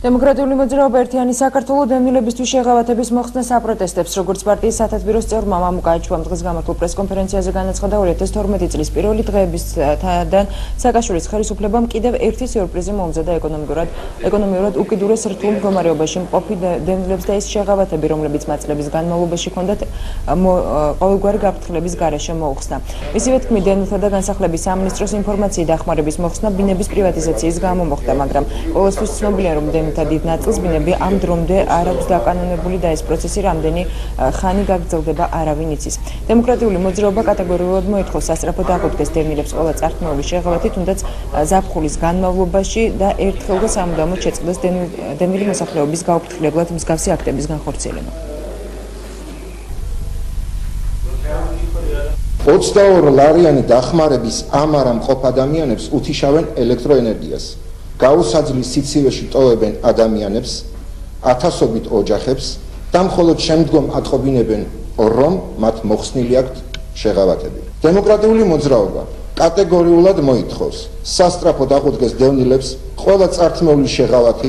დემოკრატიული მოძრაობა ერთიანი საქართველო დევნილებისთვის შეღავათების მოხსნა საპროტესტებს, როგორც პარტიის სათათბიროს წევრმა მამუკაიჩუამ დღეს გამართულ პრესკონფერენციაზე განაცხადა 2012 წლის პირველი დღეებისგან სააკაშვილის ხელისუფლებამ კიდევ ერთი სიურპრიზი მოუწოდა ეკონომიურად უკიდურეს რთულ მდგომარეობაში მყოფი დევნილებს და ის შეღავათები, რომლებიც მაწლების განმავლობაში ჰქონდათ ყოველგვარი გაფრთხილების გარეშე მოუხსნა. მისივე თქმით, დევნილთა და განსახლების სამინისტროს ინფორმაციით დახმარების მოხსნა ბინების პრივატიზაციის გამო მოხდა, მაგრამ ყოველთვის ცნობილია, რომ დიდ ნაწილს ბინები ამ დრომდე არ აქვს დაკანონებული და ეს პროცესი რამდენი ხანი გაგრძელდება არავინ იცის. დემოკრატიული მოძრაობა კატეგორიულად მოითხოვს სასწრაფოდ აღუდგეს დევნილებს ყველა წართმეული შეღავათი, თუნდაც ზაფხულის განმავლობაში და ერთხელ და სამუდამოდ შეწყდეს დევნილი მოსახლეობის გაუფრთხილებლად მსგავსი აქტების განხორციელება. 22 ლარიანი დახმარების ამ არა მყოფ ადამიანებს უთიშავენ ელექტროენერგიას. გაუსაძლის სიცივეში ტოვებენ ადამიანებს, ათასობით ოჯახებს და მხოლოდ შემდგომ ატყობინებენ, რომ მათ მოხსნილი აქვთ შეღავათები. დემოკრატიული მოძრაობა კატეგორიულად მოითხოვს სასწრაფოდ აღუდგეს დევნილებს ყველა წართმეული შეღავათი